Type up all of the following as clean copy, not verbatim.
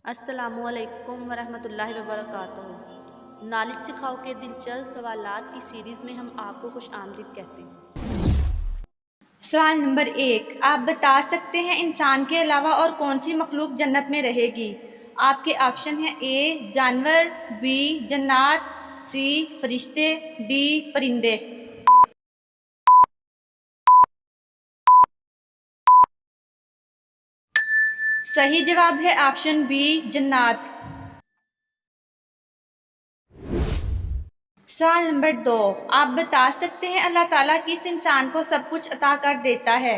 अस्सलामुअलैकुम वरहमतुल्लाहि वबरकातुहू। नॉलेज सिखाओ के दिलचस्प सवालात की सीरीज़ में हम आपको खुश आमदीद कहते हैं। सवाल नंबर 1, आप बता सकते हैं इंसान के अलावा और कौन सी मखलूक जन्नत में रहेगी। आपके ऑप्शन हैं ए जानवर, बी जन्नात, सी फरिश्ते, डी परिंदे। सही जवाब है ऑप्शन बी जन्नात। सवाल नंबर 2, आप बता सकते हैं अल्लाह ताला किस इंसान को सब कुछ अता कर देता है।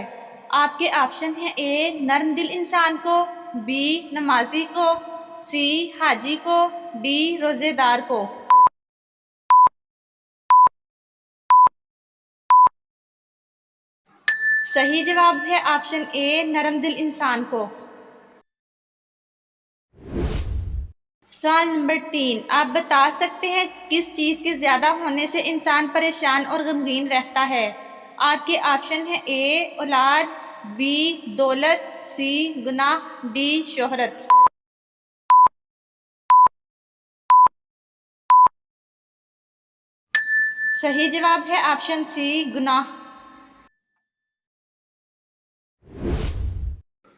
आपके ऑप्शन हैं ए नर्म दिल इंसान को, बी नमाजी को, सी हाजी को, डी रोज़ेदार को। सही जवाब है ऑप्शन ए नरम दिल इंसान को। सवाल नंबर 3, आप बता सकते हैं किस चीज़ के ज़्यादा होने से इंसान परेशान और गमगीन रहता है। आपके ऑप्शन हैं ए औलाद, बी दौलत, सी गुनाह, डी शोहरत। सही जवाब है ऑप्शन सी गुनाह।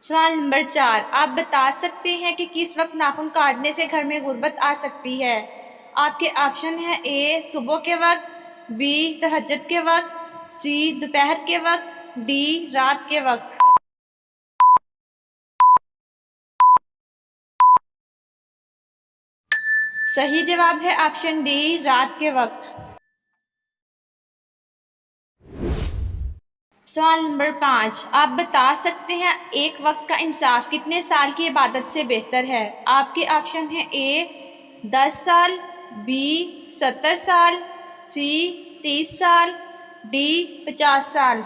सवाल नंबर 4, आप बता सकते हैं कि किस वक्त नाखून काटने से घर में गुर्बत आ सकती है। आपके ऑप्शन हैं ए सुबह के वक्त, बी तहज्जुद के वक्त, सी दोपहर के वक्त, डी रात के वक्त। सही जवाब है ऑप्शन डी रात के वक्त। सवाल नंबर 5, आप बता सकते हैं एक वक्त का इंसाफ कितने साल की इबादत से बेहतर है। आपके ऑप्शन हैं ए 10 साल, बी 70 साल, सी 30 साल, डी 50 साल।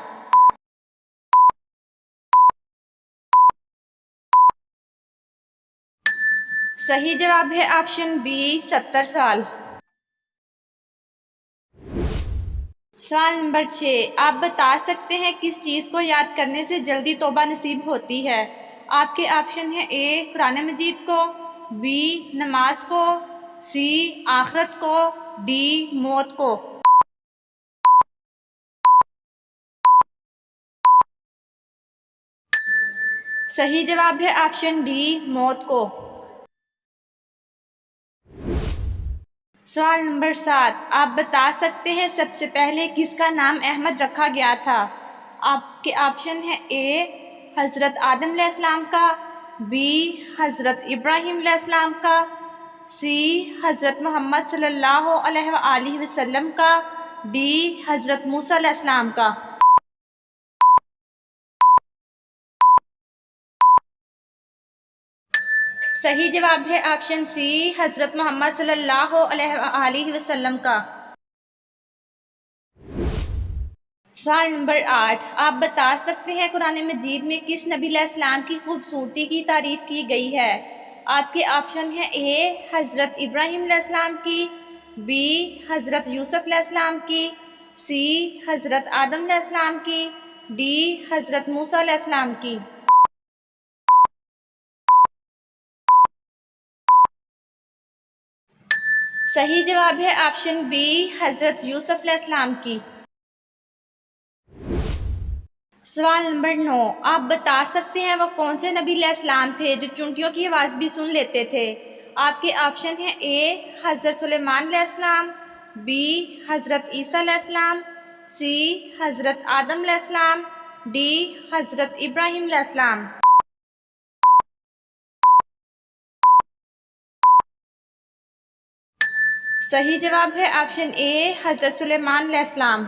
सही जवाब है ऑप्शन बी 70 साल। सवाल नंबर 6, आप बता सकते हैं किस चीज़ को याद करने से जल्दी तौबा नसीब होती है। आपके ऑप्शन हैं ए कुरान मजीद को, बी नमाज को, सी आखरत को, डी मौत को। सही जवाब है ऑप्शन डी मौत को। सवाल नंबर 7, आप बता सकते हैं सबसे पहले किसका नाम अहमद रखा गया था। आपके ऑप्शन हैं ए हज़रत आदम अलैहिस्सलाम का, बी हज़रत इब्राहीम अलैहिस्सलाम का, सी हज़रत मोहम्मद सल्लल्लाहु अलैहि वसल्लम का, डी हज़रत मूसा अलैहिस्सलाम का। सही जवाब है ऑप्शन सी हज़रत मोहम्मद सल्लल्लाहु अलैहि वसल्लम का। सवाल नंबर 8, आप बता सकते हैं कुरान मजीद में किस नबी अलैहिस्सलाम की खूबसूरती की तारीफ़ की गई है। आपके ऑप्शन हैं ए हज़रत इब्राहीम अलैहिस्सलाम की, बी हज़रत यूसुफ अलैहिस्सलाम की, सी हज़रत आदम अलैहिस्सलाम की, डी हज़रत मूसा अलैहिस्सलाम की। सही जवाब है ऑप्शन बी हज़रत यूसुफ अलैहिस्सलाम की। सवाल नंबर 9, आप बता सकते हैं वह कौन से नबी अलैहिस्सलाम थे जो चुंटियों की आवाज़ भी सुन लेते थे। आपके ऑप्शन हैं ए हज़रत सुलेमान अलैहिस्सलाम, बी हज़रत ईसा अलैहिस्सलाम, सी हज़रत आदम अलैहिस्सलाम, डी हज़रत इब्राहीम अलैहिस्सलाम। सही जवाब है ऑप्शन ए हज़रत सुलेमान अलैहिस्सलाम।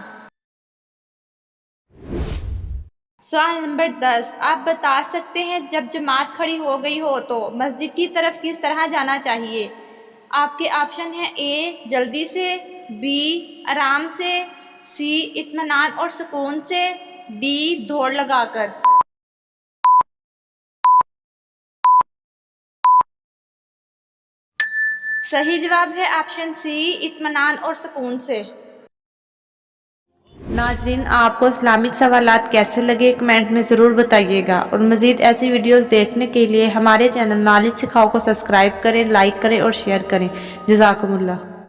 सवाल नंबर 10, आप बता सकते हैं जब जमात खड़ी हो गई हो तो मस्जिद की तरफ किस तरह जाना चाहिए। आपके ऑप्शन हैं ए जल्दी से, बी आराम से, सी इत्मीनान और सुकून से, डी दौड़ लगाकर। सही जवाब है ऑप्शन सी इत्मीनान और सुकून से। नाजरीन, आपको इस्लामिक सवालात कैसे लगे कमेंट में ज़रूर बताइएगा और मज़ीद ऐसी वीडियोस देखने के लिए हमारे चैनल नॉलेज सिखाओ को सब्सक्राइब करें, लाइक करें और शेयर करें। जज़ाकुमुल्लाह।